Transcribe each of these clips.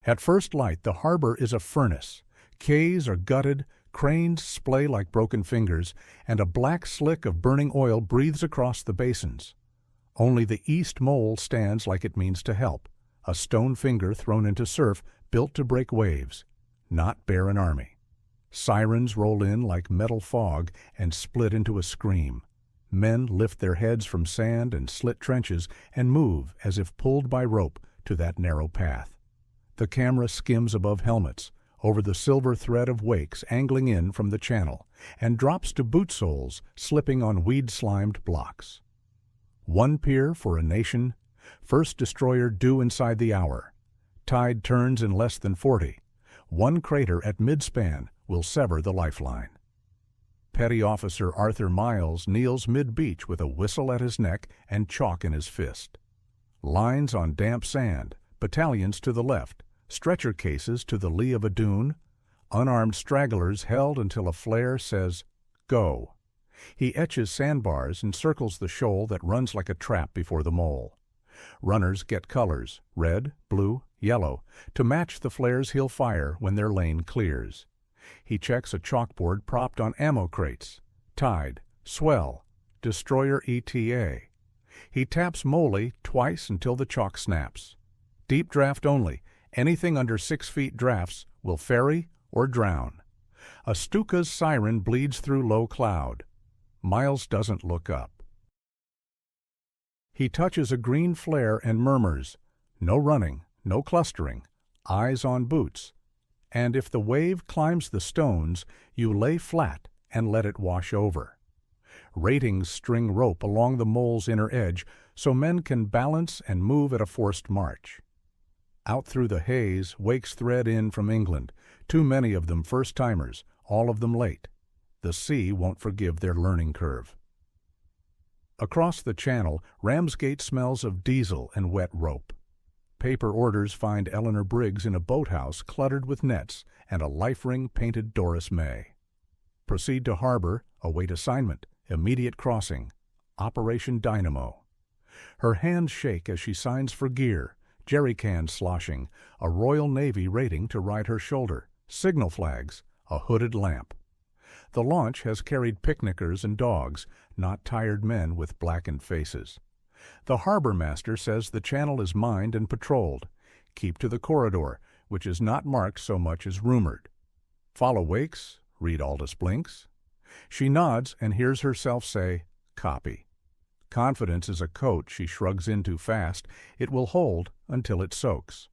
At first light, the harbor is a furnace. Quays are gutted, cranes splay like broken fingers, and a black slick of burning oil breathes across the basins. Only the east mole stands like it means to help, a stone finger thrown into surf built to break waves, not bear an army. Sirens roll in like metal fog and split into a scream. Men lift their heads from sand and slit trenches and move as if pulled by rope to that narrow path. The camera skims above helmets, over the silver thread of wakes angling in from the channel, and drops to boot soles slipping on weed-slimed blocks. One pier for a nation, first destroyer due inside the hour. Tide turns in less than 40. One crater at midspan will sever the lifeline. Petty Officer Arthur Miles kneels mid-beach with a whistle at his neck and chalk in his fist. Lines on damp sand, battalions to the left, stretcher cases to the lee of a dune, unarmed stragglers held until a flare says, "Go." He etches sandbars and circles the shoal that runs like a trap before the mole. Runners get colors, red, blue, yellow, to match the flares he'll fire when their lane clears. He checks a chalkboard propped on ammo crates. Tide, swell, destroyer ETA. He taps Moley twice until the chalk snaps. Deep draft only. Anything under 6 feet drafts will ferry or drown. A Stuka's siren bleeds through low cloud. Miles doesn't look up. He touches a green flare and murmurs, "No running, no clustering, eyes on boots. And if the wave climbs the stones, you lay flat and let it wash over." Ratings string rope along the mole's inner edge so men can balance and move at a forced march. Out through the haze, wakes thread in from England, too many of them first-timers, all of them late. The sea won't forgive their learning curve. Across the channel, Ramsgate smells of diesel and wet rope. Paper orders find Eleanor Briggs in a boathouse cluttered with nets and a life-ring painted Doris May. Proceed to harbor, await assignment, immediate crossing, Operation Dynamo. Her hands shake as she signs for gear, jerry cans sloshing, a Royal Navy rating to ride her shoulder, signal flags, a hooded lamp. The launch has carried picnickers and dogs, not tired men with blackened faces. The harbor master says the channel is mined and patrolled. Keep to the corridor, which is not marked so much as rumored. Follow wakes, read Aldis blinks. She nods and hears herself say, "Copy." Confidence is a coat she shrugs into fast. It will hold until it soaks.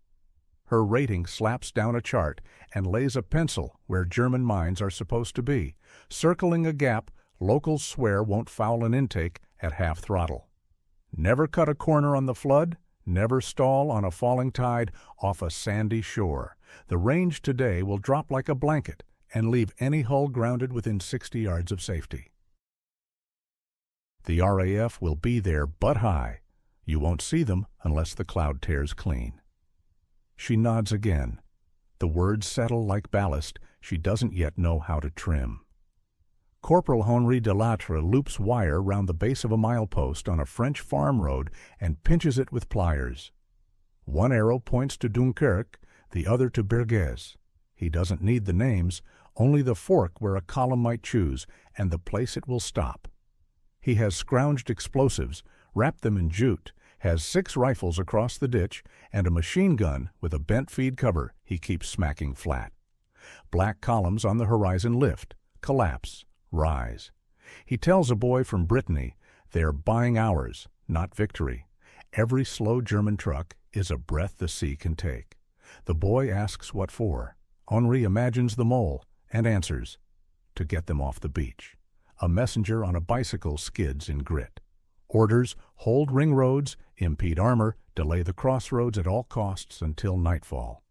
Her rating slaps down a chart and lays a pencil where German mines are supposed to be, circling a gap locals swear won't foul an intake at half throttle. Never cut a corner on the flood, never stall on a falling tide off a sandy shore. The range today will drop like a blanket and leave any hull grounded within 60 yards of safety. The RAF will be there butt high. You won't see them unless the cloud tears clean. She nods again. The words settle like ballast she doesn't yet know how to trim. Corporal Henri Delattre loops wire round the base of a milepost on a French farm road and pinches it with pliers. One arrow points to Dunkirk, the other to Bergues. He doesn't need the names, only the fork where a column might choose and the place it will stop. He has scrounged explosives, wrapped them in jute, has 6 rifles across the ditch, and a machine gun with a bent feed cover he keeps smacking flat. Black columns on the horizon lift, collapse, rise. He tells a boy from Brittany they're buying hours, not victory. Every slow German truck is a breath the sea can take. The boy asks what for. Henri imagines the mole and answers, to get them off the beach. A messenger on a bicycle skids in grit. Orders, hold ring roads, impede armor, delay the crossroads at all costs until nightfall.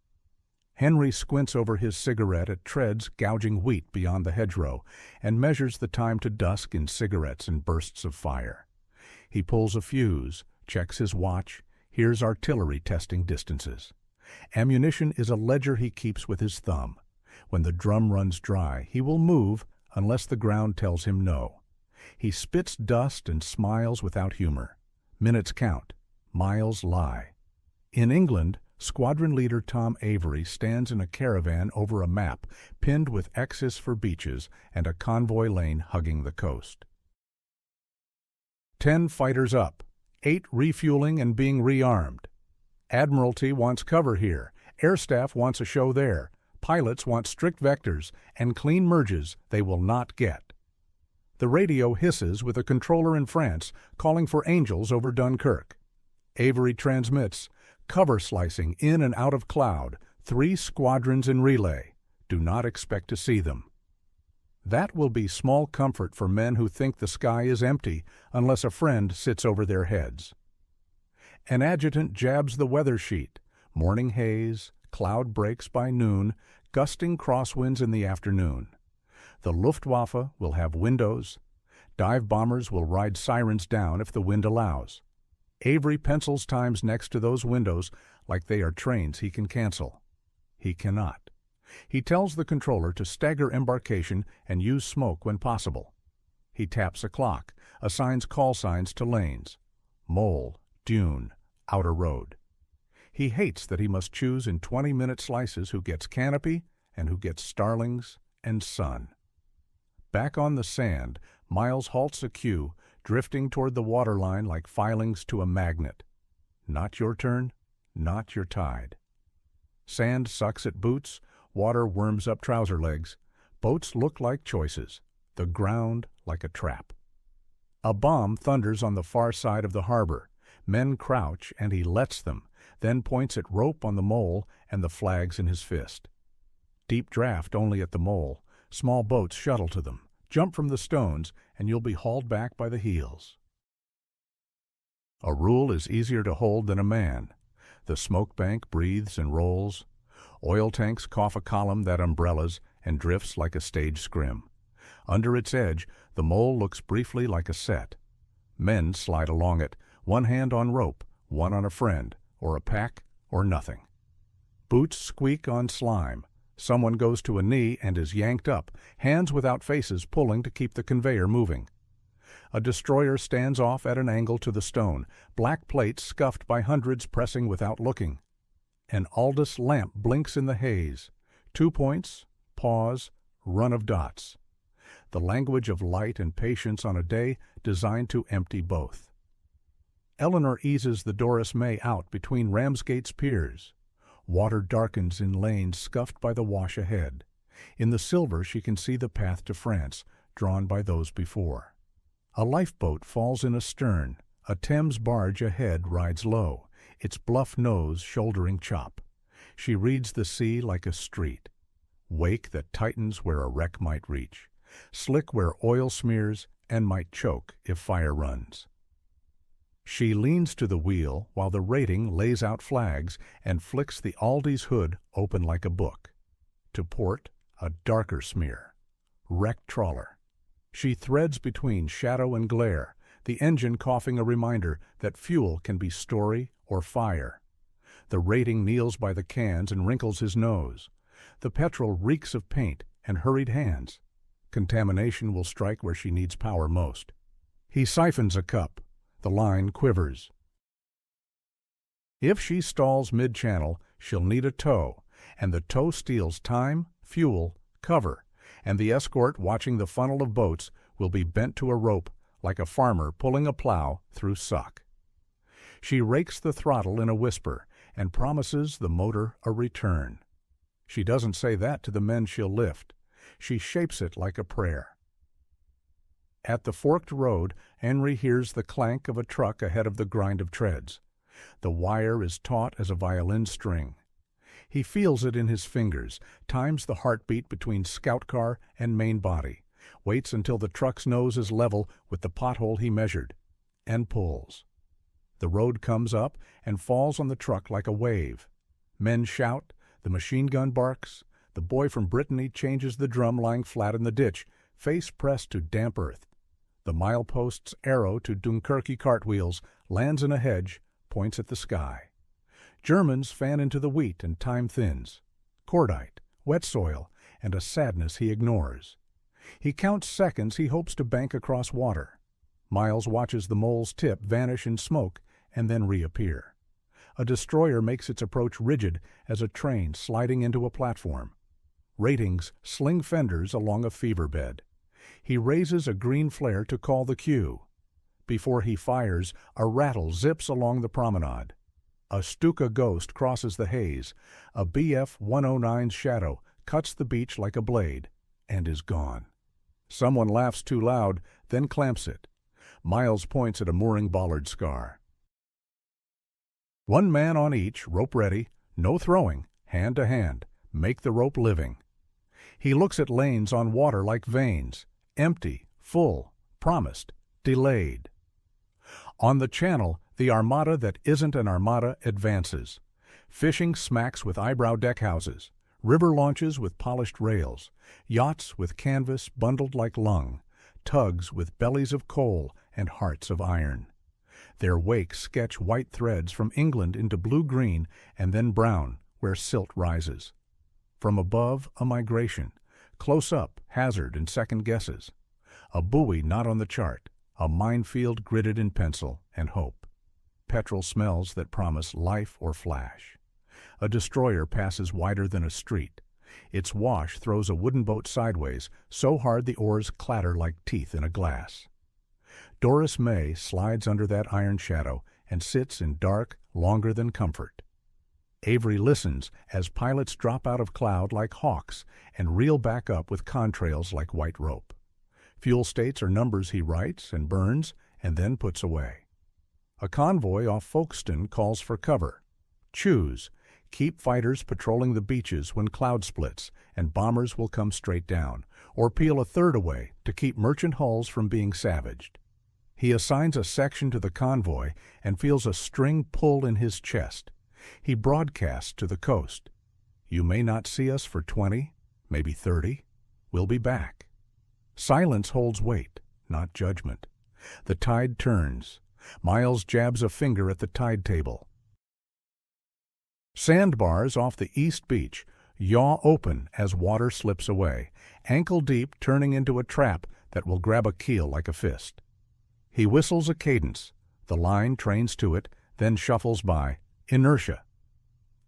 Henry squints over his cigarette at treads gouging wheat beyond the hedgerow and measures the time to dusk in cigarettes and bursts of fire. He pulls a fuse, checks his watch, hears artillery testing distances. Ammunition is a ledger he keeps with his thumb. When the drum runs dry, he will move unless the ground tells him no. He spits dust and smiles without humor. Minutes count. Miles lie. In England, Squadron Leader Tom Avery stands in a caravan over a map pinned with X's for beaches and a convoy lane hugging the coast. 10 fighters up, 8 refueling and being rearmed. Admiralty wants cover here, Air Staff wants a show there, pilots want strict vectors, and clean merges they will not get. The radio hisses with a controller in France calling for angels over Dunkirk. Avery transmits, cover slicing in and out of cloud, 3 squadrons in relay. Do not expect to see them. That will be small comfort for men who think the sky is empty unless a friend sits over their heads. An adjutant jabs the weather sheet. Morning haze, cloud breaks by noon, gusting crosswinds in the afternoon. The Luftwaffe will have windows. Dive bombers will ride sirens down if the wind allows. Avery pencils times next to those windows like they are trains he can cancel. He cannot. He tells the controller to stagger embarkation and use smoke when possible. He taps a clock, assigns call signs to lanes. Mole, dune, outer road. He hates that he must choose in 20-minute slices who gets canopy and who gets starlings and sun. Back on the sand, Miles halts a queue, drifting toward the waterline like filings to a magnet. Not your turn, not your tide. Sand sucks at boots, water worms up trouser legs. Boats look like choices, the ground like a trap. A bomb thunders on the far side of the harbor. Men crouch, and he lets them, then points at rope on the mole and the flags in his fist. Deep draft only at the mole. Small boats shuttle to them. Jump from the stones, and you'll be hauled back by the heels. A rule is easier to hold than a man. The smoke bank breathes and rolls. Oil tanks cough a column that umbrellas and drifts like a stage scrim. Under its edge, the mole looks briefly like a set. Men slide along it, one hand on rope, one on a friend, or a pack, or nothing. Boots squeak on slime. Someone goes to a knee and is yanked up, hands without faces pulling to keep the conveyor moving. A destroyer stands off at an angle to the stone, black plates scuffed by hundreds pressing without looking. An Aldis lamp blinks in the haze. 2 points, pause, run of dots. The language of light and patience on a day designed to empty both. Eleanor eases the Doris May out between Ramsgate's piers. Water darkens in lanes scuffed by the wash ahead. In the silver she can see the path to France, drawn by those before. A lifeboat falls in astern. A Thames barge ahead rides low, its bluff nose shouldering chop. She reads the sea like a street. Wake that tightens where a wreck might reach. Slick where oil smears and might choke if fire runs. She leans to the wheel while the rating lays out flags and flicks the Aldis hood open like a book. To port, a darker smear. Wrecked trawler. She threads between shadow and glare, the engine coughing a reminder that fuel can be story or fire. The rating kneels by the cans and wrinkles his nose. The petrol reeks of paint and hurried hands. Contamination will strike where she needs power most. He siphons a cup. The line quivers. If she stalls mid-channel, she'll need a tow, and the tow steals time, fuel, cover, and the escort watching the funnel of boats will be bent to a rope like a farmer pulling a plow through suck. She rakes the throttle in a whisper and promises the motor a return. She doesn't say that to the men she'll lift. She shapes it like a prayer. At the forked road, Henry hears the clank of a truck ahead of the grind of treads. The wire is taut as a violin string. He feels it in his fingers, times the heartbeat between scout car and main body, waits until the truck's nose is level with the pothole he measured, and pulls. The road comes up and falls on the truck like a wave. Men shout, the machine gun barks, the boy from Brittany changes the drum lying flat in the ditch, face pressed to damp earth. The milepost's arrow to Dunkirky cartwheels lands in a hedge, points at the sky. Germans fan into the wheat and time thins. Cordite, wet soil, and a sadness he ignores. He counts seconds he hopes to bank across water. Miles watches the mole's tip vanish in smoke and then reappear. A destroyer makes its approach rigid as a train sliding into a platform. Ratings sling fenders along a fever bed. He raises a green flare to call the cue. Before he fires, a rattle zips along the promenade. A Stuka ghost crosses the haze. A BF 109's shadow cuts the beach like a blade and is gone. Someone laughs too loud, then clamps it. Miles points at a mooring bollard scar. One man on each, rope ready, no throwing, hand to hand, make the rope living. He looks at lanes on water like veins, empty, full, promised, delayed. On the channel, the armada that isn't an armada advances. Fishing smacks with eyebrow deckhouses, river launches with polished rails, yachts with canvas bundled like lung, tugs with bellies of coal and hearts of iron. Their wakes sketch white threads from England into blue-green and then brown where silt rises. From above, a migration. Close up, hazard and second guesses. A buoy not on the chart, a minefield gridded in pencil and hope. Petrol smells that promise life or flash. A destroyer passes wider than a street. Its wash throws a wooden boat sideways, so hard the oars clatter like teeth in a glass. Doris May slides under that iron shadow and sits in dark longer than comfort. Avery listens as pilots drop out of cloud like hawks and reel back up with contrails like white rope. Fuel states are numbers he writes and burns and then puts away. A convoy off Folkestone calls for cover. Choose. Keep fighters patrolling the beaches when cloud splits and bombers will come straight down, or peel a third away to keep merchant hulls from being savaged. He assigns a section to the convoy and feels a string pull in his chest. He broadcasts to the coast. You may not see us for 20, maybe 30. We'll be back. Silence holds weight, not judgment. The tide turns. Miles jabs a finger at the tide table. Sandbars off the east beach yaw open as water slips away, ankle deep turning into a trap that will grab a keel like a fist. He whistles a cadence. The line trains to it, then shuffles by. Inertia.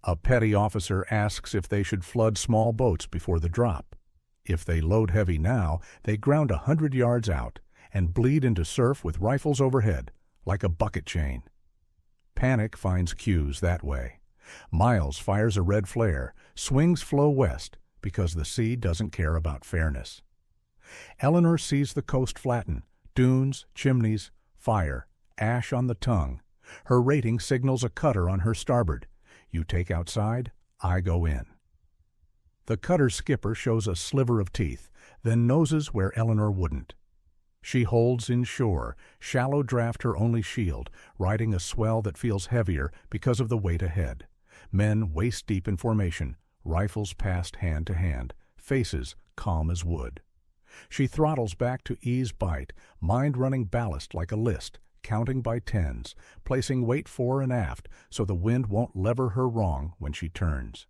A petty officer asks if they should flood small boats before the drop. If they load heavy now, they ground 100 yards out and bleed into surf with rifles overhead, like a bucket chain. Panic finds cues that way. Miles fires a red flare, swings flow west, because the sea doesn't care about fairness. Eleanor sees the coast flatten, dunes, chimneys, fire, ash on the tongue. Her rating signals a cutter on her starboard. You take outside, I go in. The cutter's skipper shows a sliver of teeth, then noses where Eleanor wouldn't. She holds inshore, shallow draft her only shield, riding a swell that feels heavier because of the weight ahead. Men waist-deep in formation, rifles passed hand to hand, faces calm as wood. She throttles back to ease bite, mind running ballast like a list, counting by tens, placing weight fore and aft so the wind won't lever her wrong when she turns.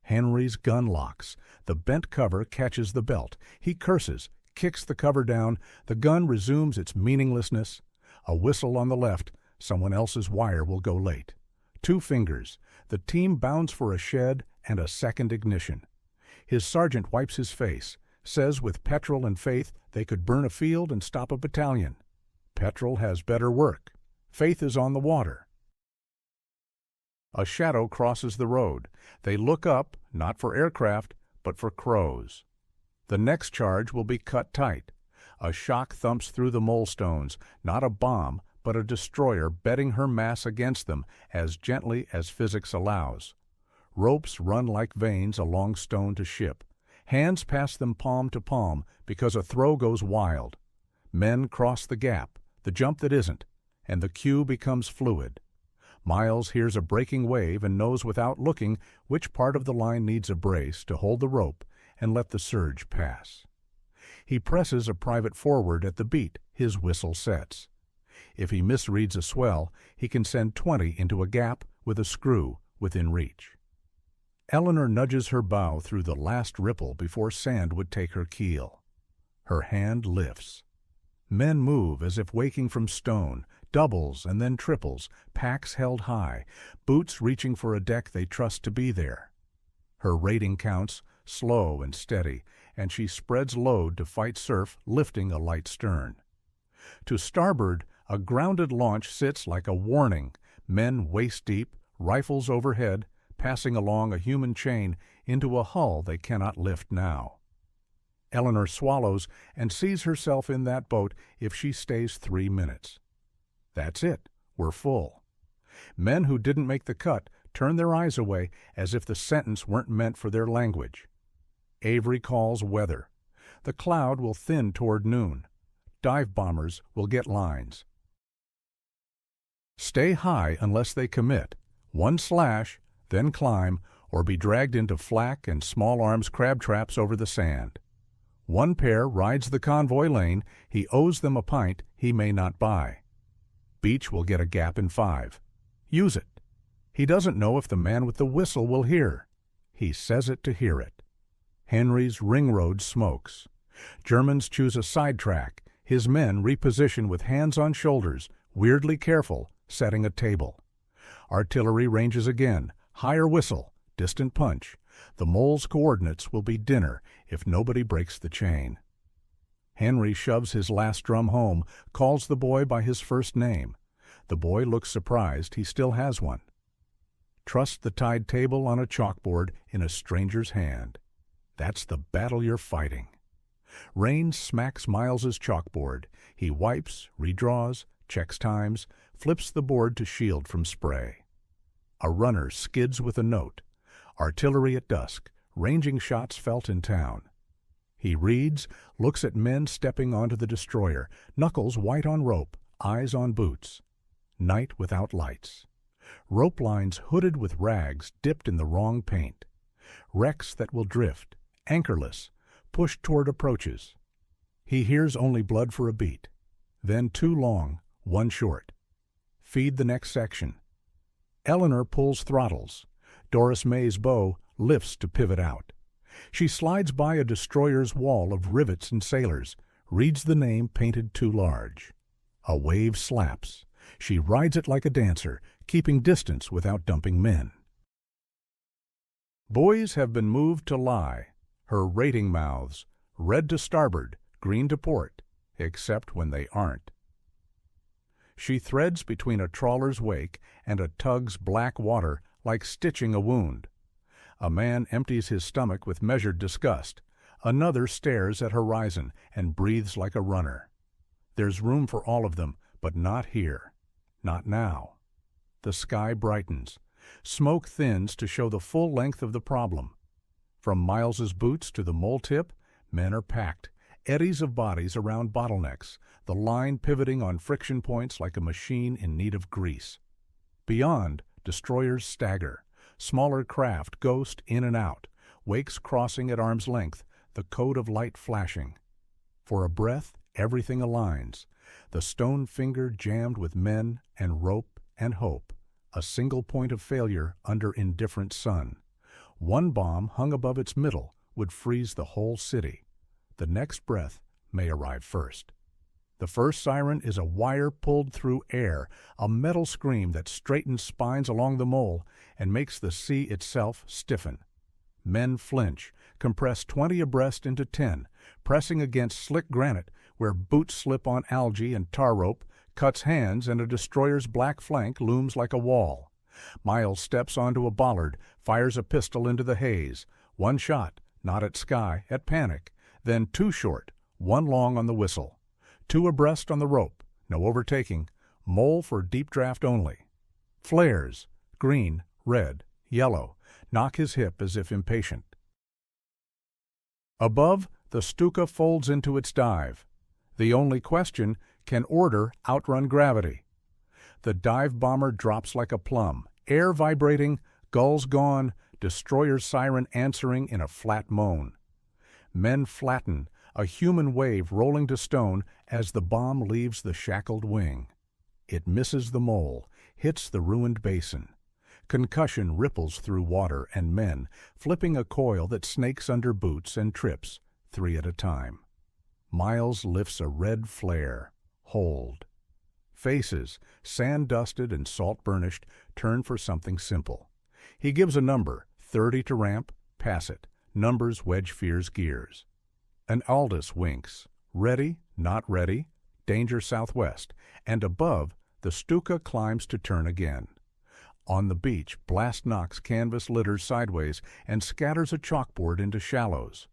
Henry's gun locks. The bent cover catches the belt. He curses, kicks the cover down. The gun resumes its meaninglessness. A whistle on the left. Someone else's wire will go late. 2 fingers. The team bounds for a shed and a second ignition. His sergeant wipes his face, says with petrol and faith they could burn a field and stop a battalion. Petrol has better work. Faith is on the water. A shadow crosses the road. They look up, not for aircraft, but for crows. The next charge will be cut tight. A shock thumps through the molestones, not a bomb, but a destroyer bedding her mass against them as gently as physics allows. Ropes run like veins along stone to ship. Hands pass them palm to palm because a throw goes wild. Men cross the gap, the jump that isn't, and the cue becomes fluid. Miles hears a breaking wave and knows without looking which part of the line needs a brace to hold the rope and let the surge pass. He presses a private forward at the beat his whistle sets. If he misreads a swell, he can send 20 into a gap with a screw within reach. Eleanor nudges her bow through the last ripple before sand would take her keel. Her hand lifts. Men move as if waking from stone, doubles and then triples, packs held high, boots reaching for a deck they trust to be there. Her rating counts, slow and steady, and she spreads load to fight surf, lifting a light stern. To starboard, a grounded launch sits like a warning, men waist-deep, rifles overhead, passing along a human chain into a hull they cannot lift now. Eleanor swallows and sees herself in that boat if she stays 3 minutes. That's it, we're full. Men who didn't make the cut turn their eyes away as if the sentence weren't meant for their language. Avery calls weather. The cloud will thin toward noon. Dive bombers will get lines. Stay high unless they commit. One slash, then climb, or be dragged into flak and small arms crab traps over the sand. One pair rides the convoy lane, he owes them a pint he may not buy. Beach will get a gap in 5. Use it. He doesn't know if the man with the whistle will hear. He says it to hear it. Henry's ring road smokes. Germans choose a sidetrack. His men reposition with hands on shoulders, weirdly careful, setting a table. Artillery ranges again. Higher whistle, distant punch. The mole's coordinates will be dinner if nobody breaks the chain. Henry shoves his last drum home, calls the boy by his first name. The boy looks surprised he still has one. Trust the tide table on a chalkboard in a stranger's hand. That's the battle you're fighting. Rain smacks Miles's chalkboard. He wipes, redraws, checks times, flips the board to shield from spray. A runner skids with a note. Artillery at dusk, ranging shots felt in town. He reads, looks at men stepping onto the destroyer, knuckles white on rope, eyes on boots. Night without lights. Rope lines hooded with rags dipped in the wrong paint. Wrecks that will drift, anchorless, pushed toward approaches. He hears only blood for a beat. Then 2 long, 1 short. Feed the next section. Eleanor pulls throttles. Doris May's bow lifts to pivot out. She slides by a destroyer's wall of rivets and sailors, reads the name painted too large. A wave slaps. She rides it like a dancer, keeping distance without dumping men. Buoys have been moved to lie, her rating mouths, red to starboard, green to port, except when they aren't. She threads between a trawler's wake and a tug's black water like stitching a wound. A man empties his stomach with measured disgust. Another stares at horizon and breathes like a runner. There's room for all of them, but not here. Not now. The sky brightens. Smoke thins to show the full length of the problem. From Miles's boots to the mole tip, men are packed. Eddies of bodies around bottlenecks, the line pivoting on friction points like a machine in need of grease. Beyond, destroyers stagger. Smaller craft ghost in and out, wakes crossing at arm's length, the code of light flashing. For a breath, everything aligns. The stone finger jammed with men and rope and hope. A single point of failure under indifferent sun. One bomb hung above its middle would freeze the whole city. The next breath may arrive first. The first siren is a wire pulled through air, a metal scream that straightens spines along the mole and makes the sea itself stiffen. Men flinch, compress 20 abreast into 10, pressing against slick granite where boots slip on algae and tar rope, cuts hands and a destroyer's black flank looms like a wall. Miles steps onto a bollard, fires a pistol into the haze. 1 shot, not at sky, at panic. Then 2 short, 1 long on the whistle. 2 abreast on the rope, no overtaking, mole for deep draft only. Flares, green, red, yellow, knock his hip as if impatient. Above, the Stuka folds into its dive. The only question, can order outrun gravity? The dive bomber drops like a plum, air vibrating, gulls gone, destroyer's siren answering in a flat moan. Men flatten, a human wave rolling to stone as the bomb leaves the shackled wing. It misses the mole, hits the ruined basin. Concussion ripples through water and men, flipping a coil that snakes under boots and trips, 3 at a time. Miles lifts a red flare. Hold. faces, sand-dusted and salt-burnished, turn for something simple. He gives a number, 30 to ramp, pass it. Numbers wedge fear's gears. An Aldis winks. Ready, not ready, danger southwest, and above, the Stuka climbs to turn again. On the beach, blast knocks canvas litters sideways and scatters a chalkboard into shallows.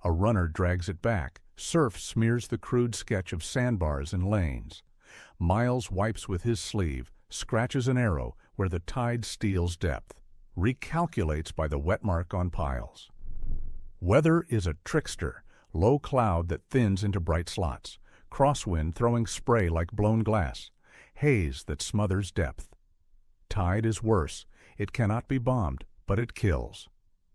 A runner drags it back. Surf smears the crude sketch of sandbars and lanes. Miles wipes with his sleeve, scratches an arrow where the tide steals depth, recalculates by the wet mark on piles. Weather is a trickster, low cloud that thins into bright slots, crosswind throwing spray like blown glass, haze that smothers depth. Tide is worse. It cannot be bombed, but it kills.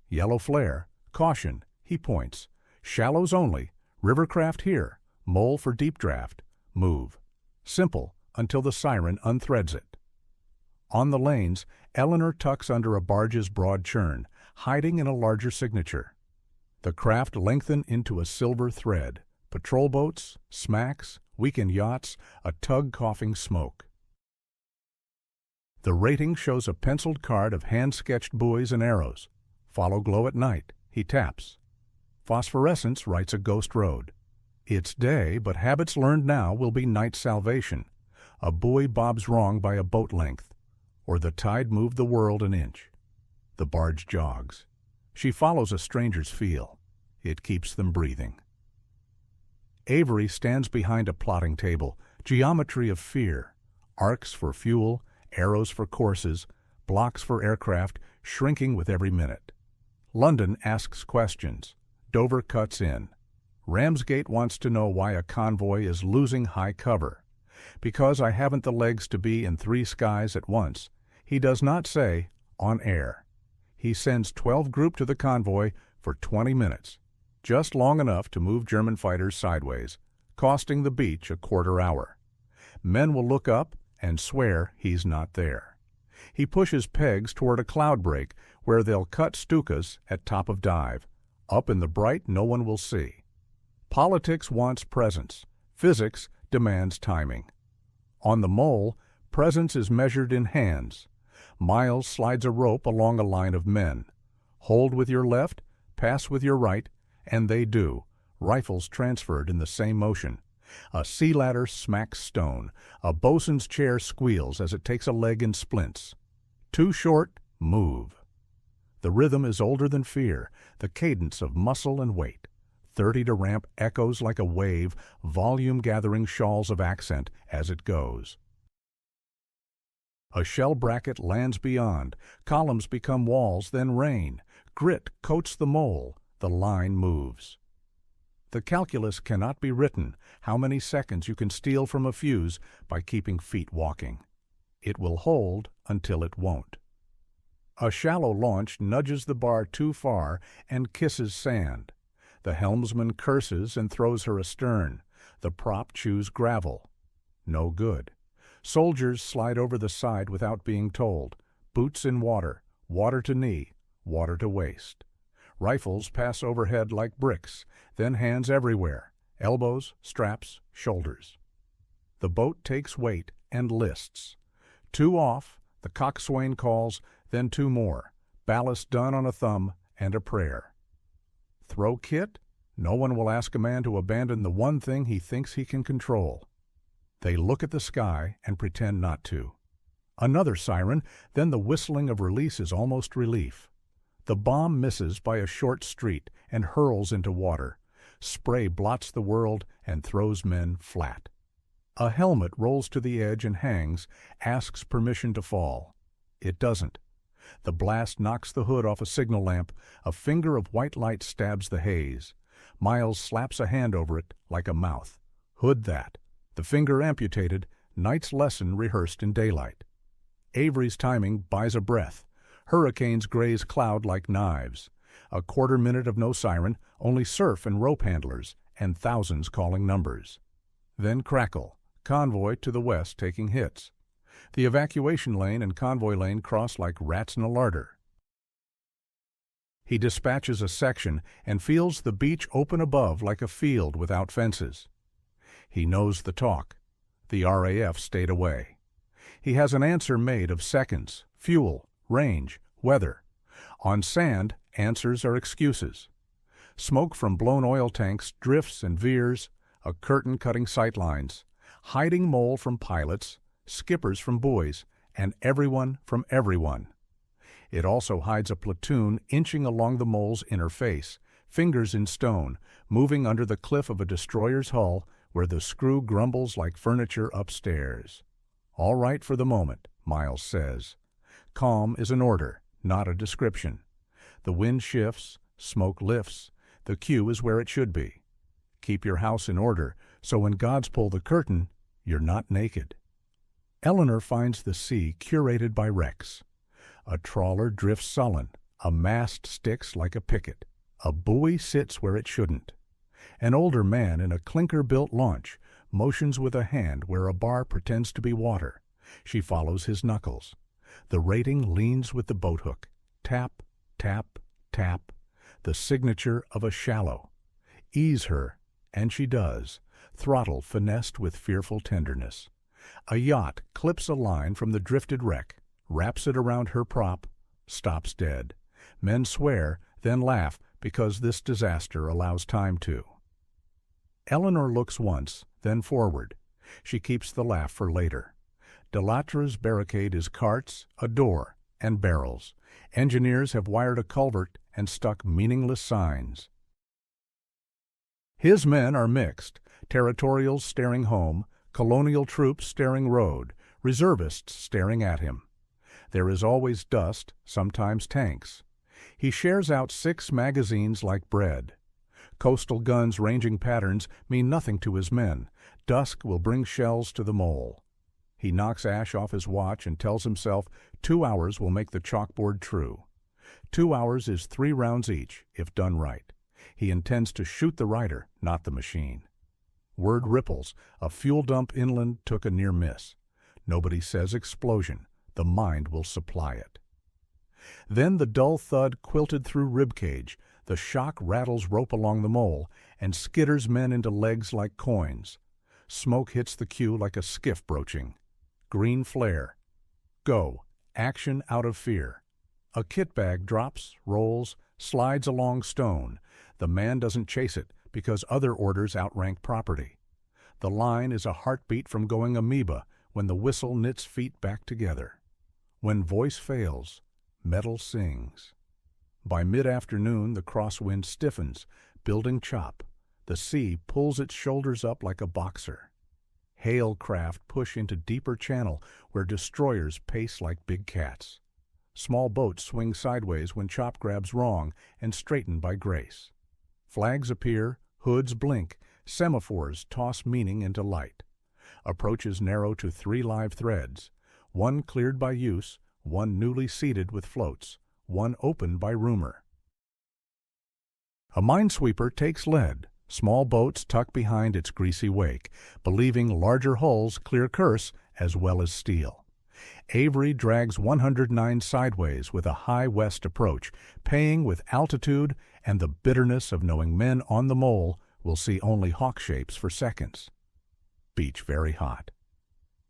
Yellow flare. Caution. He points. Shallows only. Rivercraft here. Mole for deep draft. Move. Simple, until the siren unthreads it. On the lanes, Eleanor tucks under a barge's broad churn, hiding in a larger signature. The craft lengthen into a silver thread. Patrol boats, smacks, weekend yachts, a tug coughing smoke. The rating shows a penciled card of hand-sketched buoys and arrows. Follow glow at night. He taps. Phosphorescence writes a ghost road. It's day, but habits learned now will be night's salvation. A buoy bobs wrong by a boat length, or the tide moved the world an inch. The barge jogs. She follows a stranger's feel. It keeps them breathing. Avery stands behind a plotting table, geometry of fear, arcs for fuel, arrows for courses, blocks for aircraft, shrinking with every minute. London asks questions. Dover cuts in. Ramsgate wants to know why a convoy is losing high cover. Because I haven't the legs to be in 3 skies at once, he does not say, on air. He sends 12 group to the convoy for 20 minutes, just long enough to move German fighters sideways, costing the beach a quarter hour. Men will look up and swear he's not there. He pushes pegs toward a cloud break where they'll cut Stukas at top of dive. Up in the bright no one will see. Politics wants presence. Physics demands timing. On the mole, presence is measured in hands. Miles slides a rope along a line of men. Hold with your left, pass with your right, and they do, rifles transferred in the same motion. A sea ladder smacks stone. A bosun's chair squeals as it takes a leg in splints. Too short, move. The rhythm is older than fear, the cadence of muscle and weight. 30 to ramp echoes like a wave, volume gathering shawls of accent as it goes. A shell bracket lands beyond. Columns become walls, then rain. Grit coats the mole. The line moves. The calculus cannot be written, how many seconds you can steal from a fuse by keeping feet walking. It will hold until it won't. A shallow launch nudges the bar too far and kisses sand. The helmsman curses and throws her astern. The prop chews gravel. No good. Soldiers slide over the side without being told. Boots in water, water to knee, water to waist. Rifles pass overhead like bricks, then hands everywhere, elbows, straps, shoulders. The boat takes weight and lists. 2 off, the coxswain calls, then 2 more, ballast done on a thumb and a prayer. Throw kit? No one will ask a man to abandon the one thing he thinks he can control. They look at the sky and pretend not to. Another siren, then the whistling of release is almost relief. The bomb misses by a short street and hurls into water. Spray blots the world and throws men flat. A helmet rolls to the edge and hangs, asks permission to fall. It doesn't. The blast knocks the hood off a signal lamp. A finger of white light stabs the haze. Miles slaps a hand over it like a mouth. Hood that. The finger amputated, night's lesson rehearsed in daylight. Avery's timing buys a breath. Hurricanes graze cloud like knives. A quarter minute of no siren, only surf and rope handlers, and thousands calling numbers. Then crackle, convoy to the west taking hits. The evacuation lane and convoy lane cross like rats in a larder. He dispatches a section and feels the beach open above like a field without fences. He knows the talk. The RAF stayed away. He has an answer made of seconds, fuel, range, weather. On sand, answers are excuses. Smoke from blown oil tanks drifts and veers, a curtain cutting sightlines, hiding mole from pilots, skippers from buoys, and everyone from everyone. It also hides a platoon inching along the mole's inner face, fingers in stone, moving under the cliff of a destroyer's hull where the screw grumbles like furniture upstairs. All right for the moment, Miles says. Calm is an order, not a description. The wind shifts, smoke lifts, the queue is where it should be. Keep your house in order, so when gods pull the curtain, you're not naked. Eleanor finds the sea curated by wrecks. A trawler drifts sullen, a mast sticks like a picket, a buoy sits where it shouldn't. An older man in a clinker-built launch motions with a hand where a bar pretends to be water. She follows his knuckles. The rating leans with the boathook. Tap, tap, tap. The signature of a shallow. Ease her, and she does, throttle finessed with fearful tenderness. A yacht clips a line from the drifted wreck, wraps it around her prop, stops dead. Men swear, then laugh, because this disaster allows time to. Eleanor looks once, then forward. She keeps the laugh for later. Delatra's barricade is carts, a door, and barrels. Engineers have wired a culvert and stuck meaningless signs. His men are mixed, territorials staring home, colonial troops staring road, reservists staring at him. There is always dust, sometimes tanks. He shares out 6 magazines like bread. Coastal guns' ranging patterns mean nothing to his men. Dusk will bring shells to the mole. He knocks ash off his watch and tells himself 2 hours will make the chalkboard true. 2 hours is 3 rounds each, if done right. He intends to shoot the rider, not the machine. Word ripples. A fuel dump inland took a near miss. Nobody says explosion. The mind will supply it. Then the dull thud quilted through ribcage. The shock rattles rope along the mole and skitters men into legs like coins. Smoke hits the queue like a skiff broaching. Green flare. Go. Action out of fear. A kit bag drops, rolls, slides along stone. The man doesn't chase it because other orders outrank property. The line is a heartbeat from going amoeba when the whistle knits feet back together. When voice fails, metal sings. By mid-afternoon, the crosswind stiffens, building chop. The sea pulls its shoulders up like a boxer. Hail craft push into deeper channel where destroyers pace like big cats. Small boats swing sideways when chop grabs wrong and straighten by grace. Flags appear, hoods blink, semaphores toss meaning into light. Approaches narrow to 3 live threads, one cleared by use, one newly seeded with floats, one opened by rumor. A minesweeper takes lead. Small boats tuck behind its greasy wake, believing larger hulls clear curse as well as steel. Avery drags 109 sideways with a high west approach, paying with altitude and the bitterness of knowing men on the mole will see only hawk shapes for seconds. Beach very hot.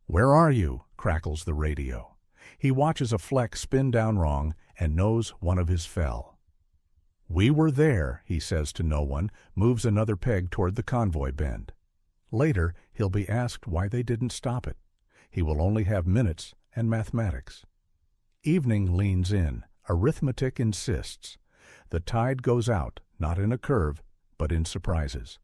"Where are you?" crackles the radio. He watches a fleck spin down wrong and knows one of his fell. "We were there," he says to no one, moves another peg toward the convoy bend. Later, he'll be asked why they didn't stop it. He will only have minutes and mathematics. Evening leans in. Arithmetic insists. The tide goes out, not in a curve, but in surprises.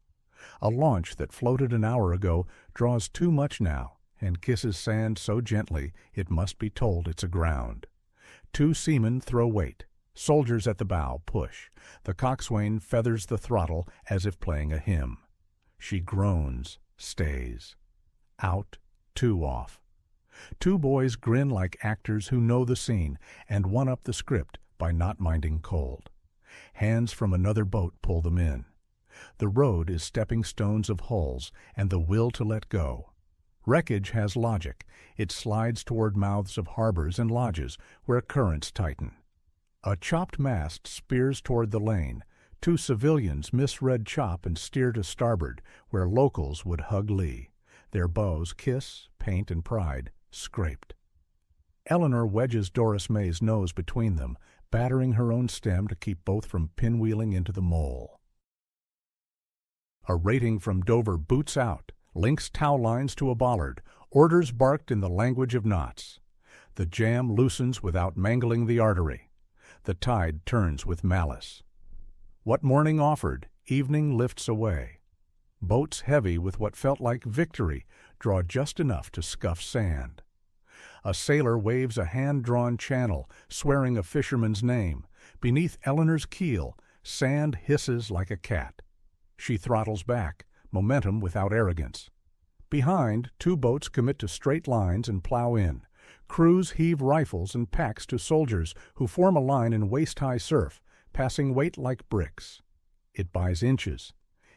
A launch that floated an hour ago draws too much now and kisses sand so gently it must be told it's aground. 2 seamen throw weight. Soldiers at the bow push. The coxswain feathers the throttle as if playing a hymn. She groans, stays. Out, 2 off. 2 boys grin like actors who know the scene and one up the script by not minding cold. Hands from another boat pull them in. The road is stepping stones of hulls and the will to let go. Wreckage has logic. It slides toward mouths of harbors and lodges where currents tighten. A chopped mast spears toward the lane. 2 civilians misread chop and steer to starboard, where locals would hug lee. Their bows kiss, paint, and pride scraped. Eleanor wedges Doris May's nose between them, battering her own stem to keep both from pinwheeling into the mole. A rating from Dover boots out, links tow lines to a bollard, orders barked in the language of knots. The jam loosens without mangling the artery. The tide turns with malice. What morning offered, evening lifts away. Boats heavy with what felt like victory draw just enough to scuff sand. A sailor waves a hand-drawn channel, swearing a fisherman's name. Beneath Eleanor's keel, sand hisses like a cat. She throttles back, momentum without arrogance. Behind, two boats commit to straight lines and plow in. Crews heave rifles and packs to soldiers who form a line in waist-high surf, passing weight like bricks. It buys inches.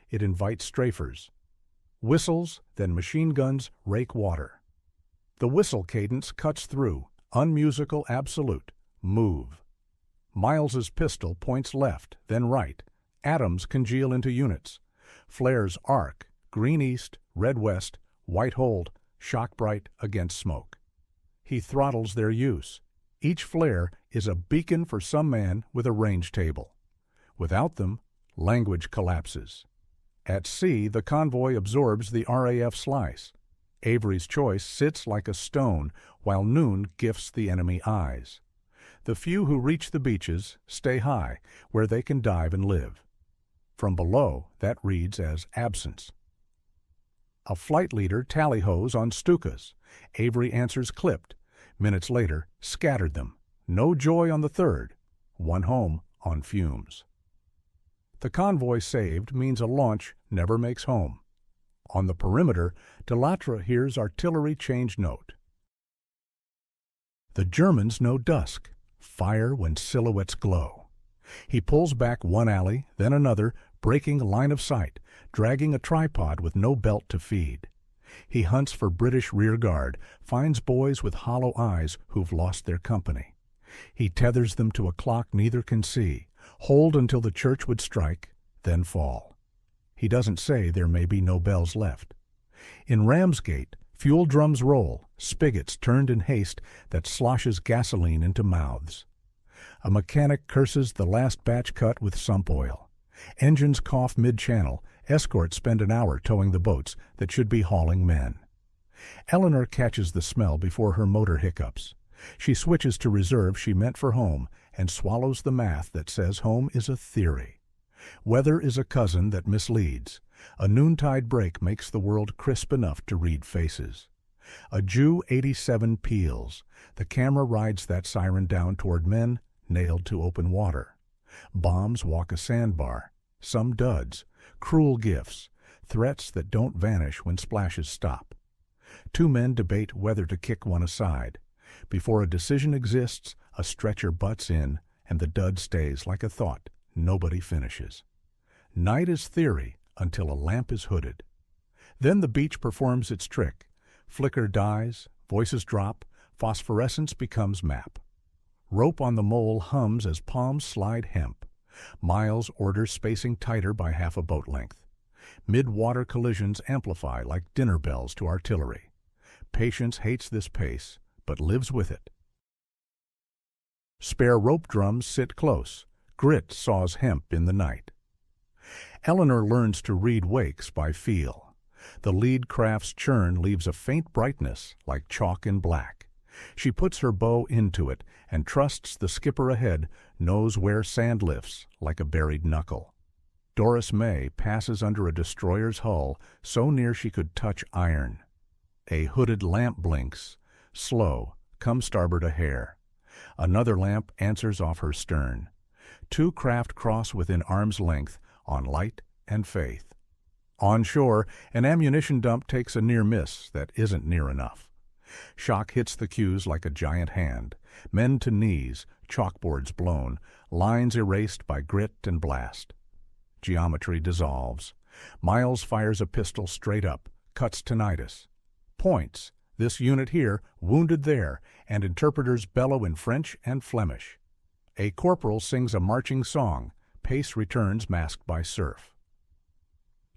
It invites strafers. Whistles, then machine guns rake water. The whistle cadence cuts through, unmusical absolute, move. Miles's pistol points left, then right. Atoms congeal into units. Flares arc, green east, red west, white hold, shock bright against smoke. He throttles their use. Each flare is a beacon for some man with a range table. Without them, language collapses. At sea, the convoy absorbs the RAF slice. Avery's choice sits like a stone, while noon gifts the enemy eyes. The few who reach the beaches stay high, where they can dive and live. From below, that reads as absence. A flight leader tally-hos on Stukas. Avery answers clipped. Minutes later, scattered them. No joy on the third. One home on fumes. The convoy saved means a launch never makes home. On the perimeter, Delattre hears artillery change note. The Germans know dusk, fire when silhouettes glow. He pulls back one alley, then another, breaking line of sight, dragging a tripod with no belt to feed. He hunts for British rearguard, finds boys with hollow eyes who've lost their company. He tethers them to a clock neither can see, hold until the church would strike, then fall. He doesn't say there may be no bells left. In Ramsgate, fuel drums roll, spigots turned in haste that sloshes gasoline into mouths. A mechanic curses the last batch cut with sump oil. Engines cough mid-channel. Escorts spend an hour towing the boats that should be hauling men. Eleanor catches the smell before her motor hiccups. She switches to reserve she meant for home and swallows the math that says home is a theory. Weather is a cousin that misleads. A noontide break makes the world crisp enough to read faces. A Jew 87 peels. The camera rides that siren down toward men nailed to open water. Bombs walk a sandbar. Some duds. Cruel gifts. Threats that don't vanish when splashes stop. Two men debate whether to kick one aside. Before a decision exists, a stretcher butts in, and the dud stays like a thought nobody finishes. Night is theory until a lamp is hooded. Then the beach performs its trick. Flicker dies, voices drop, phosphorescence becomes map. Rope on the mole hums as palms slide hemp. Miles orders spacing tighter by half a boat length. Mid-water collisions amplify like dinner bells to artillery. Patience hates this pace, but lives with it. Spare rope drums sit close. Grit saws hemp in the night. Eleanor learns to read wakes by feel. The lead craft's churn leaves a faint brightness like chalk in black. She puts her bow into it and trusts the skipper ahead knows where sand lifts like a buried knuckle. Doris May passes under a destroyer's hull so near she could touch iron. A hooded lamp blinks. Slow, come starboard a hair. Another lamp answers off her stern. Two craft cross within arm's length on light and faith. On shore, an ammunition dump takes a near miss that isn't near enough. Shock hits the cues like a giant hand. Men to knees, chalkboards blown, lines erased by grit and blast. Geometry dissolves. Miles fires a pistol straight up, cuts tinnitus. Points, this unit here, wounded there, and interpreters bellow in French and Flemish. A corporal sings a marching song. Pace returns masked by surf.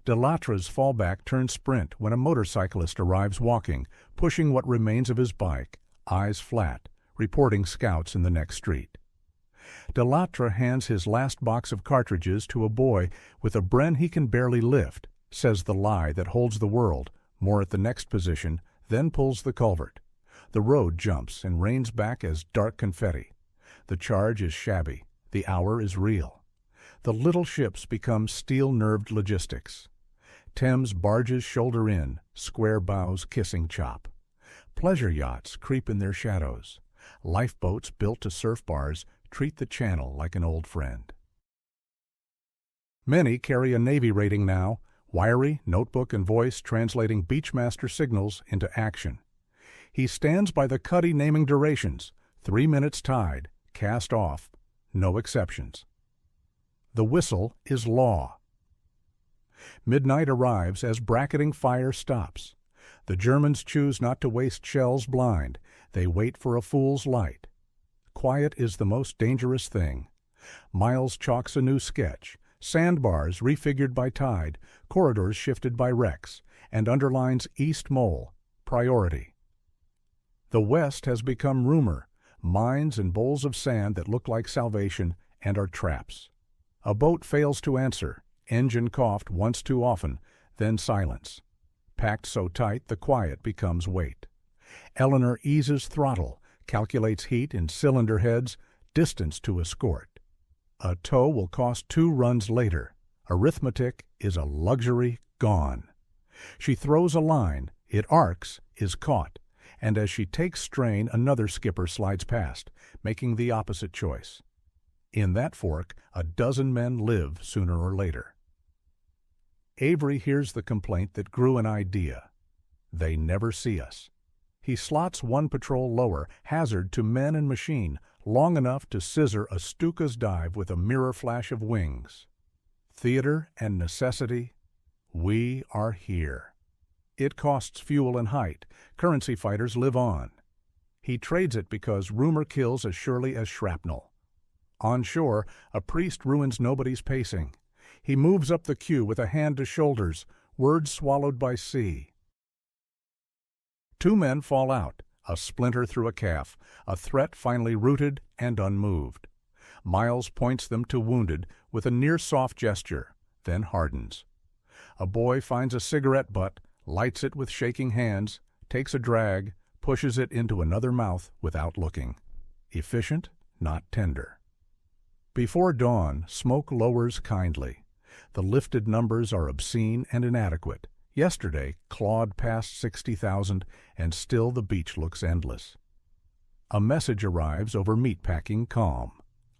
Delatra's fallback turns sprint when a motorcyclist arrives walking, pushing what remains of his bike, eyes flat, reporting scouts in the next street. Delatra hands his last box of cartridges to a boy with a Bren he can barely lift, says the lie that holds the world, more at the next position, then pulls the culvert. The road jumps and rains back as dark confetti. The charge is shabby. The hour is real. The little ships become steel-nerved logistics. Thames barges shoulder in, square bows kissing chop. Pleasure yachts creep in their shadows. Lifeboats built to surf bars treat the channel like an old friend. Many carry a Navy rating now, wiry, notebook and voice translating beachmaster signals into action. He stands by the cuddy naming durations, 3 minutes tide, cast off, no exceptions. The whistle is law. Midnight arrives as bracketing fire stops. The Germans choose not to waste shells blind. They wait for a fool's light. Quiet is the most dangerous thing. Miles chalks a new sketch, sandbars refigured by tide, corridors shifted by wrecks, and underlines East Mole, priority. The West has become rumor, mines and bowls of sand that look like salvation and are traps. A boat fails to answer, engine coughed once too often, then silence. Packed so tight the quiet becomes weight. Eleanor eases throttle, calculates heat in cylinder heads, distance to escort. A tow will cost 2 runs later. Arithmetic is a luxury gone. She throws a line, it arcs, is caught, and as she takes strain another skipper slides past, making the opposite choice. In that fork, a dozen men live sooner or later. Avery hears the complaint that grew an idea. They never see us. He slots one patrol lower, hazard to men and machine, long enough to scissor a Stuka's dive with a mirror flash of wings. Theater and necessity, we are here. It costs fuel and height. Currency fighters live on. He trades it because rumor kills as surely as shrapnel. On shore, a priest ruins nobody's pacing. He moves up the queue with a hand to shoulders, words swallowed by sea. 2 men fall out, a splinter through a calf, a threat finally rooted and unmoved. Miles points them to wounded with a near-soft gesture, then hardens. A boy finds a cigarette butt, lights it with shaking hands, takes a drag, pushes it into another mouth without looking. Efficient, not tender. Before dawn, smoke lowers kindly. The lifted numbers are obscene and inadequate. Yesterday, clawed past 60,000, and still the beach looks endless. A message arrives over meatpacking calm.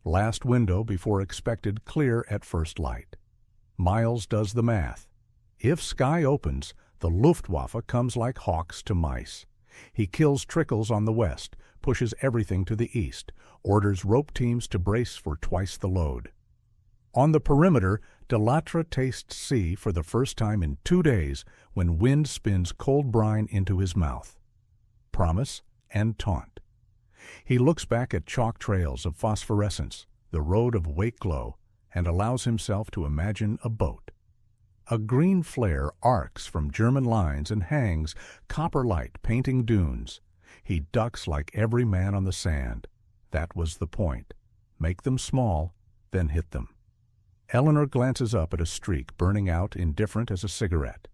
Last window before expected clear at first light. Miles does the math. If sky opens, the Luftwaffe comes like hawks to mice. He kills trickles on the west, pushes everything to the east, orders rope teams to brace for twice the load. On the perimeter, Delatra tastes sea for the first time in 2 days when wind spins cold brine into his mouth. Promise and taunt. He looks back at chalk trails of phosphorescence, the road of wake glow, and allows himself to imagine a boat. A green flare arcs from German lines and hangs, copper light painting dunes. He ducks like every man on the sand. That was the point. Make them small, then hit them. Eleanor glances up at a streak burning out indifferent as a cigarette.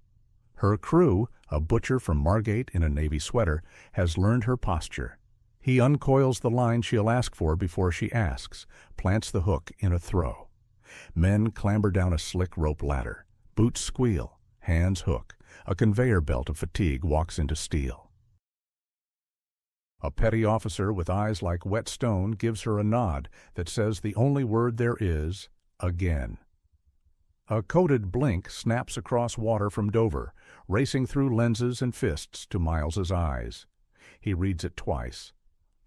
Her crew, a butcher from Margate in a navy sweater, has learned her posture. He uncoils the line she'll ask for before she asks, plants the hook in a throw. Men clamber down a slick rope ladder. Boots squeal, hands hook. A conveyor belt of fatigue walks into steel. A petty officer with eyes like wet stone gives her a nod that says the only word there is, again. A coded blink snaps across water from Dover, racing through lenses and fists to Miles's eyes. He reads it twice.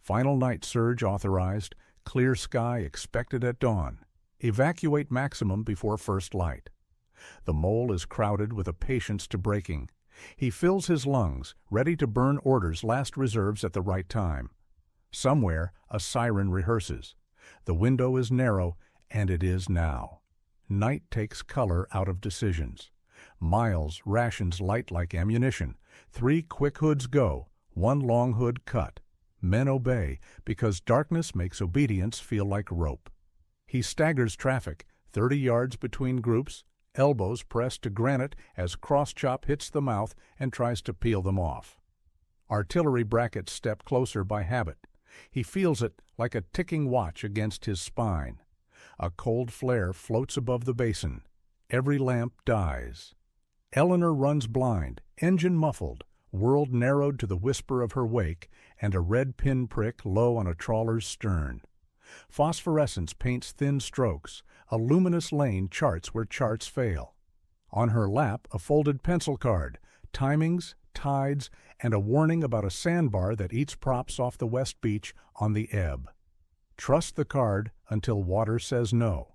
Final night surge authorized, clear sky expected at dawn. Evacuate maximum before first light. The mole is crowded with a patience to breaking. He fills his lungs, ready to burn orders last reserves at the right time. Somewhere, a siren rehearses. The window is narrow, and it is now. Night takes color out of decisions. Miles rations light like ammunition. 3 quick hoods go, 1 long hood cut. Men obey, because darkness makes obedience feel like rope. He staggers traffic, 30 yards between groups, elbows pressed to granite as cross-chop hits the mouth and tries to peel them off. Artillery brackets step closer by habit. He feels it like a ticking watch against his spine. A cold flare floats above the basin. Every lamp dies. Eleanor runs blind, engine muffled, world narrowed to the whisper of her wake and a red pinprick low on a trawler's stern. Phosphorescence paints thin strokes. A luminous lane charts where charts fail. On her lap, a folded pencil card, timings, tides, and a warning about a sandbar that eats props off the west beach on the ebb. Trust the card until water says no.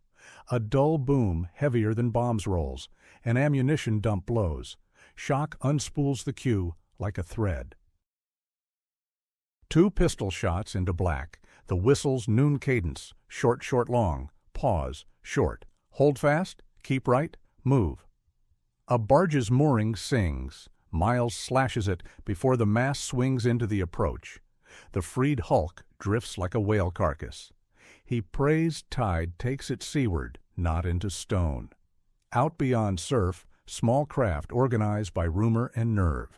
A dull boom heavier than bombs rolls. An ammunition dump blows. Shock unspools the cue like a thread. 2 pistol shots into black. The whistle's noon cadence. Short, short, long. Pause. Short. Hold fast. Keep right. Move. A barge's mooring sings. Miles slashes it before the mast swings into the approach. The freed hulk drifts like a whale carcass. He prays tide takes it seaward, not into stone. Out beyond surf, small craft organized by rumor and nerve.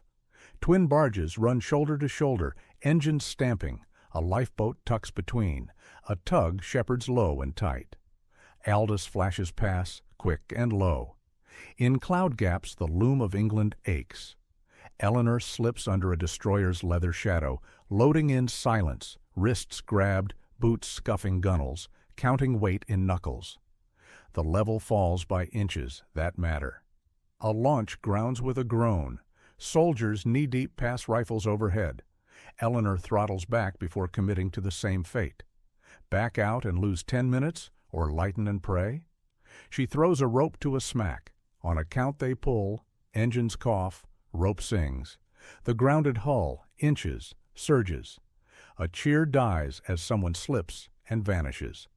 Twin barges run shoulder to shoulder, engines stamping. A lifeboat tucks between. A tug shepherds low and tight. Aldis flashes past, quick and low. In cloud gaps the loom of England aches. Eleanor slips under a destroyer's leather shadow, loading in silence, wrists grabbed, boots scuffing gunnels, counting weight in knuckles. The level falls by inches that matter. A launch grounds with a groan. Soldiers knee-deep pass rifles overhead. Eleanor throttles back before committing to the same fate. Back out and lose 10 minutes, or lighten and pray? She throws a rope to a smack. On a count they pull, engines cough, rope sings. The grounded hull inches, surges. A cheer dies as someone slips and vanishes.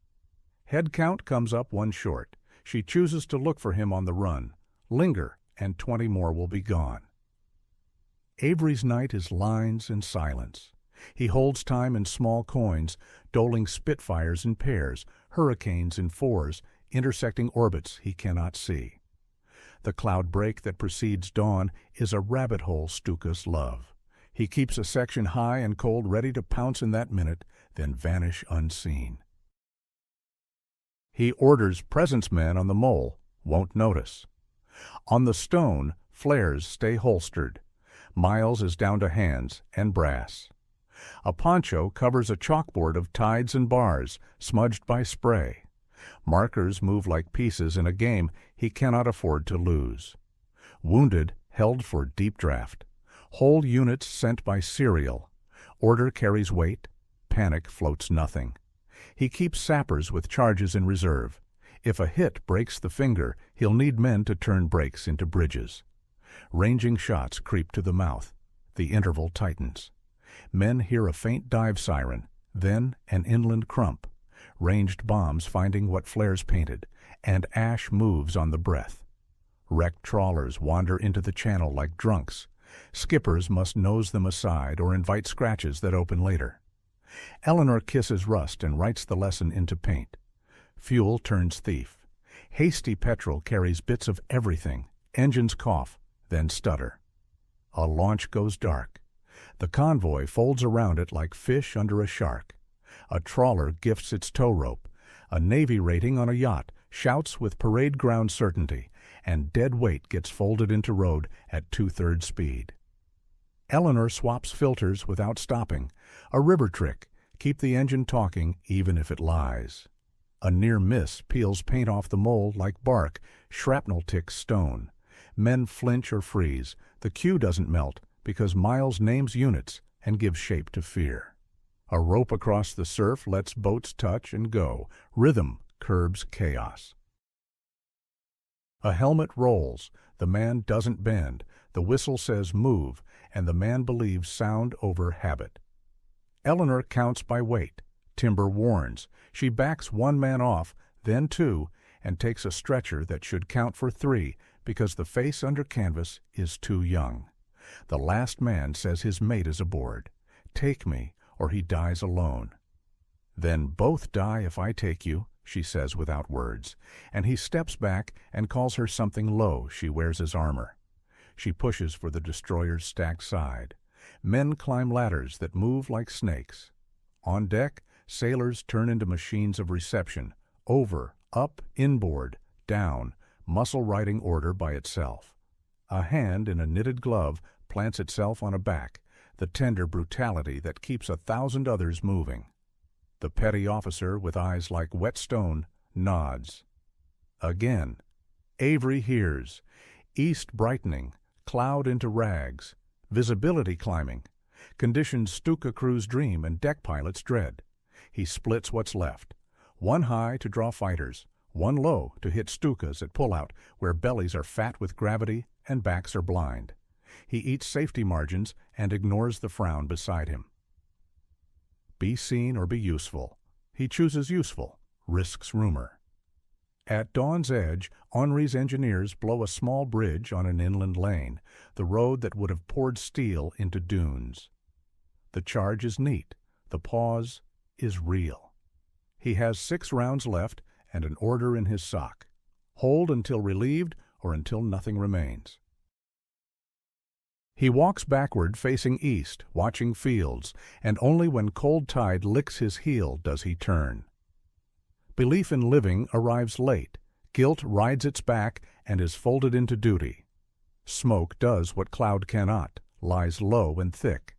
Head count comes up 1 short. She chooses to look for him on the run. Linger, and 20 more will be gone. Avery's night is lines and silence. He holds time in small coins, doling Spitfires in pairs, hurricanes in 4s, intersecting orbits he cannot see. The cloud break that precedes dawn is a rabbit hole Stukas love. He keeps a section high and cold ready to pounce in that minute, then vanish unseen. He orders presence men on the mole, won't notice. On the stone, flares stay holstered. Miles is down to hands and brass. A poncho covers a chalkboard of tides and bars, smudged by spray. Markers move like pieces in a game he cannot afford to lose. Wounded, held for deep draft. Whole units sent by serial. Order carries weight. Panic floats nothing. He keeps sappers with charges in reserve. If a hit breaks the finger, he'll need men to turn breaks into bridges. Ranging shots creep to the mouth. The interval tightens. Men hear a faint dive siren, then an inland crump. Ranged bombs finding what flares painted, and ash moves on the breath. Wrecked trawlers wander into the channel like drunks. Skippers must nose them aside or invite scratches that open later. Eleanor kisses rust and writes the lesson into paint. Fuel turns thief. Hasty petrol carries bits of everything. Engines cough, then stutter. A launch goes dark. The convoy folds around it like fish under a shark. A trawler gifts its tow rope. A Navy rating on a yacht shouts with parade ground certainty, and dead weight gets folded into road at 2/3 speed. Eleanor swaps filters without stopping. A river trick, keep the engine talking even if it lies. A near miss peels paint off the mold like bark, shrapnel ticks stone. Men flinch or freeze. The cue doesn't melt because Miles names units and gives shape to fear. A rope across the surf lets boats touch and go. Rhythm curbs chaos. A helmet rolls. The man doesn't bend. The whistle says move, and the man believes sound over habit. Eleanor counts by weight. Timber warns. She backs 1 man off, then 2, and takes a stretcher that should count for 3 because the face under canvas is too young. The last man says his mate is aboard. "Take me, or he dies alone." "Then both die if I take you," she says without words, and he steps back and calls her something low she wears as armor. She pushes for the destroyer's stacked side. Men climb ladders that move like snakes. On deck, sailors turn into machines of reception, over, up, inboard, down, muscle riding order by itself. A hand in a knitted glove plants itself on a back, the tender brutality that keeps 1,000 others moving. The petty officer, with eyes like whetstone, nods. Again. Avery hears. East brightening, cloud into rags, visibility climbing. Conditions Stuka crews dream and deck pilots dread. He splits what's left. One high to draw fighters, one low to hit Stukas at pullout, where bellies are fat with gravity and backs are blind. He eats safety margins and ignores the frown beside him. Be seen or be useful. He chooses useful, risks rumor. At dawn's edge, Henri's engineers blow a small bridge on an inland lane, the road that would have poured steel into dunes. The charge is neat. The pause is real. He has 6 rounds left and an order in his sock. Hold until relieved or until nothing remains. He walks backward facing east, watching fields, and only when cold tide licks his heel does he turn. Belief in living arrives late. Guilt rides its back and is folded into duty. Smoke does what cloud cannot, lies low and thick.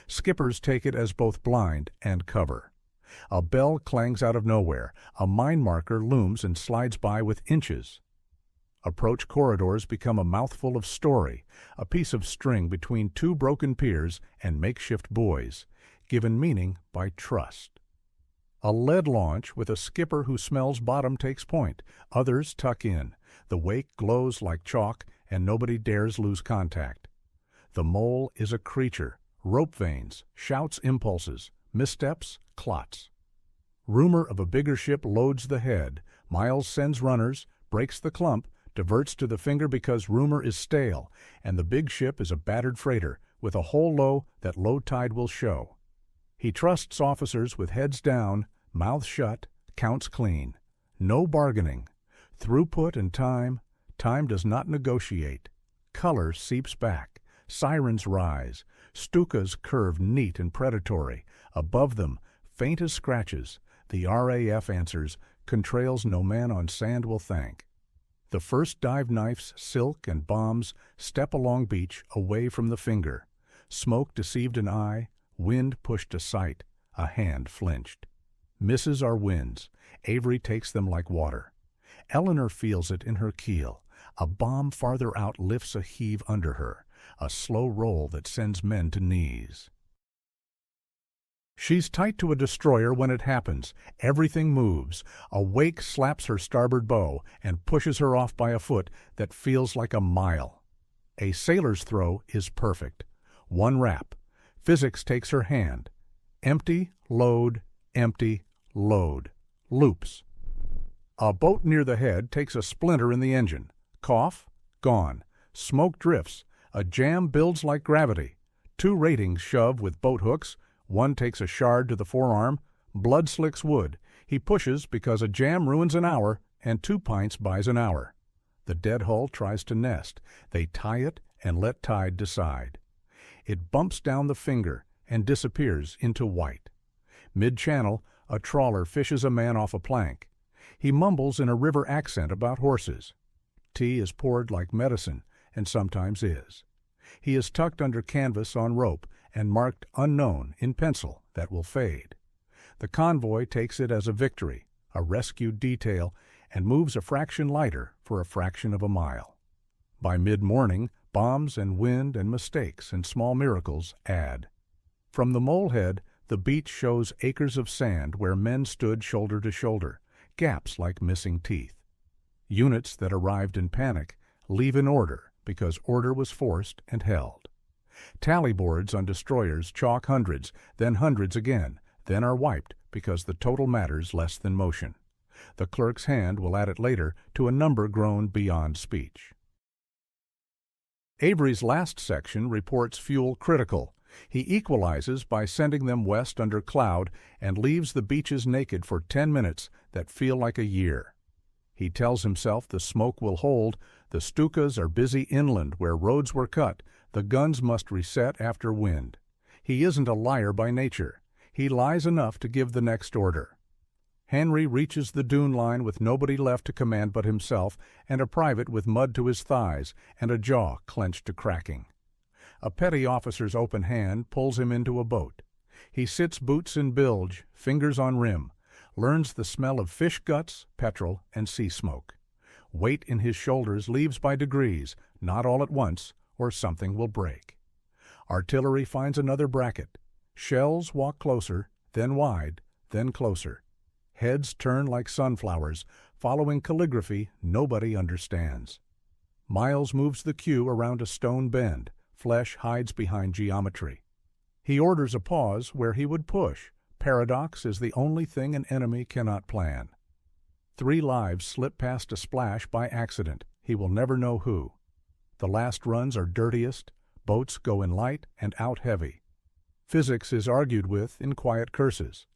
Skippers take it as both blind and cover. A bell clangs out of nowhere. A mine marker looms and slides by with inches. Approach corridors become a mouthful of story, a piece of string between 2 broken piers and makeshift buoys, given meaning by trust. A lead launch with a skipper who smells bottom takes point. Others tuck in. The wake glows like chalk, and nobody dares lose contact. The mole is a creature, rope veins, shouts impulses, missteps, clots. Rumor of a bigger ship loads the head. Miles sends runners, breaks the clump, diverts to the finger because rumor is stale, and the big ship is a battered freighter with a hole low that low tide will show. He trusts officers with heads down, mouths shut, counts clean. No bargaining. Throughput and time does not negotiate. Color seeps back. Sirens rise. Stukas curve neat and predatory. Above them, faint as scratches, the RAF answers, contrails no man on sand will thank. The first dive knifes, silk, and bombs step along beach away from the finger. Smoke deceived an eye, wind pushed a sight, a hand flinched. Misses are wins. Avery takes them like water. Eleanor feels it in her keel. A bomb farther out lifts a heave under her, a slow roll that sends men to knees. She's tight to a destroyer when it happens. Everything moves. A wake slaps her starboard bow and pushes her off by a foot that feels like a mile. A sailor's throw is perfect. One rap. Physics takes her hand. Empty, load, empty, load. Loops. A boat near the head takes a splinter in the engine. Cough, gone. Smoke drifts. A jam builds like gravity. 2 ratings shove with boat hooks. One takes a shard to the forearm. Blood slicks wood. He pushes because a jam ruins an hour, and 2 pints buys an hour. The dead hull tries to nest. They tie it and let tide decide. It bumps down the finger and disappears into white. Mid-channel, a trawler fishes a man off a plank. He mumbles in a river accent about horses. Tea is poured like medicine, and sometimes is. He is tucked under canvas on rope and marked unknown in pencil that will fade. The convoy takes it as a victory, a rescued detail, and moves a fraction lighter for a fraction of a mile. By mid-morning, bombs and wind and mistakes and small miracles add. From the molehead, the beach shows acres of sand where men stood shoulder to shoulder, gaps like missing teeth. Units that arrived in panic leave in order because order was forced and held. Tally boards on destroyers chalk hundreds, then hundreds again, then are wiped because the total matters less than motion. The clerk's hand will add it later to a number grown beyond speech. Avery's last section reports fuel critical. He equalizes by sending them west under cloud and leaves the beaches naked for 10 minutes that feel like a year. He tells himself the smoke will hold, the Stukas are busy inland where roads were cut, the guns must reset after wind. He isn't a liar by nature. He lies enough to give the next order. Henry reaches the dune line with nobody left to command but himself and a private with mud to his thighs and a jaw clenched to cracking. A petty officer's open hand pulls him into a boat. He sits boots in bilge, fingers on rim, learns the smell of fish guts, petrol, and sea smoke. Weight in his shoulders leaves by degrees, not all at once, or something will break. Artillery finds another bracket. Shells walk closer, then wide, then closer. Heads turn like sunflowers, following calligraphy nobody understands. Miles moves the cue around a stone bend. Flesh hides behind geometry. He orders a pause where he would push. Paradox is the only thing an enemy cannot plan. 3 lives slip past a splash by accident. He will never know who. The last runs are dirtiest. Boats go in light and out heavy. Physics is argued with in quiet curses.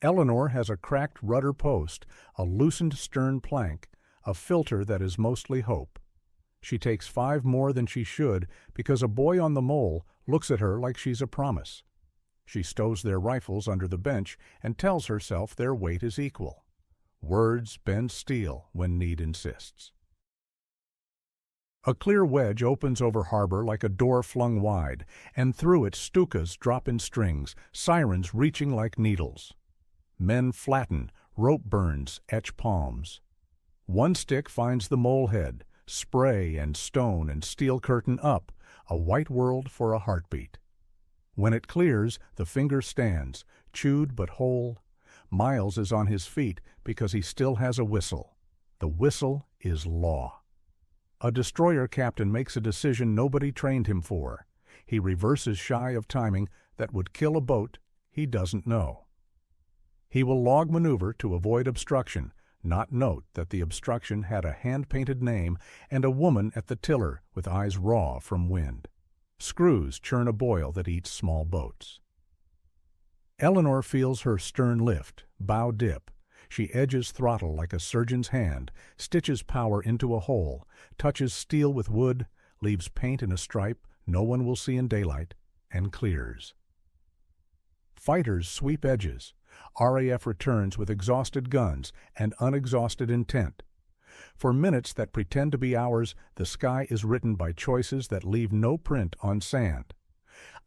Eleanor has a cracked rudder post, a loosened stern plank, a filter that is mostly hope. She takes 5 more than she should because a boy on the mole looks at her like she's a promise. She stows their rifles under the bench and tells herself their weight is equal. Words bend steel when need insists. A clear wedge opens over harbor like a door flung wide, and through it Stukas drop in strings, sirens reaching like needles. Men flatten, rope burns etch palms. One stick finds the mole head, spray and stone and steel curtain up, a white world for a heartbeat. When it clears, the finger stands, chewed but whole. Miles is on his feet because he still has a whistle. The whistle is law. A destroyer captain makes a decision nobody trained him for. He reverses shy of timing that would kill a boat he doesn't know. He will log maneuver to avoid obstruction, not note that the obstruction had a hand-painted name and a woman at the tiller with eyes raw from wind. Screws churn a boil that eats small boats. Eleanor feels her stern lift, bow dip. She edges throttle like a surgeon's hand, stitches power into a hole, touches steel with wood, leaves paint in a stripe no one will see in daylight, and clears. Fighters sweep edges. RAF returns with exhausted guns and unexhausted intent. For minutes that pretend to be hours, the sky is written by choices that leave no print on sand.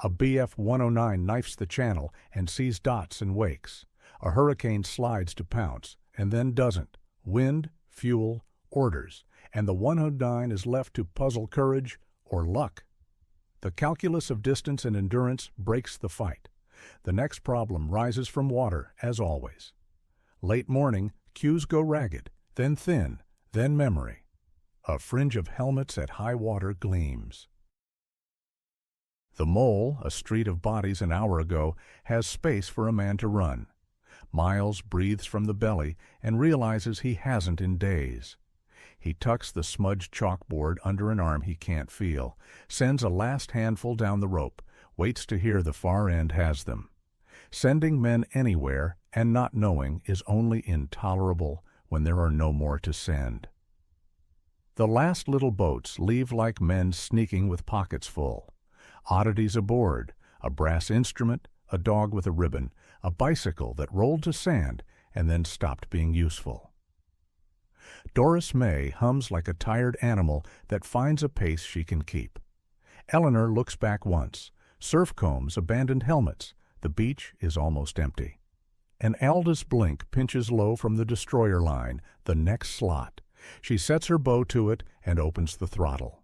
A BF 109 knifes the channel and sees dots and wakes. A hurricane slides to pounce, and then doesn't. Wind, fuel, orders, and the 109 is left to puzzle courage or luck. The calculus of distance and endurance breaks the fight. The next problem rises from water, as always. Late morning, cues go ragged, then thin, then memory. A fringe of helmets at high water gleams. The mole, a street of bodies an hour ago, has space for a man to run. Miles breathes from the belly and realizes he hasn't in days. He tucks the smudged chalkboard under an arm he can't feel, sends a last handful down the rope, waits to hear the far end has them. Sending men anywhere and not knowing is only intolerable when there are no more to send. The last little boats leave like men sneaking with pockets full. Oddities aboard, a brass instrument, a dog with a ribbon, a bicycle that rolled to sand and then stopped being useful. Doris May hums like a tired animal that finds a pace she can keep. Eleanor looks back once. Surf combs, abandoned helmets. The beach is almost empty. An Aldis blink pinches low from the destroyer line, the next slot. She sets her bow to it and opens the throttle.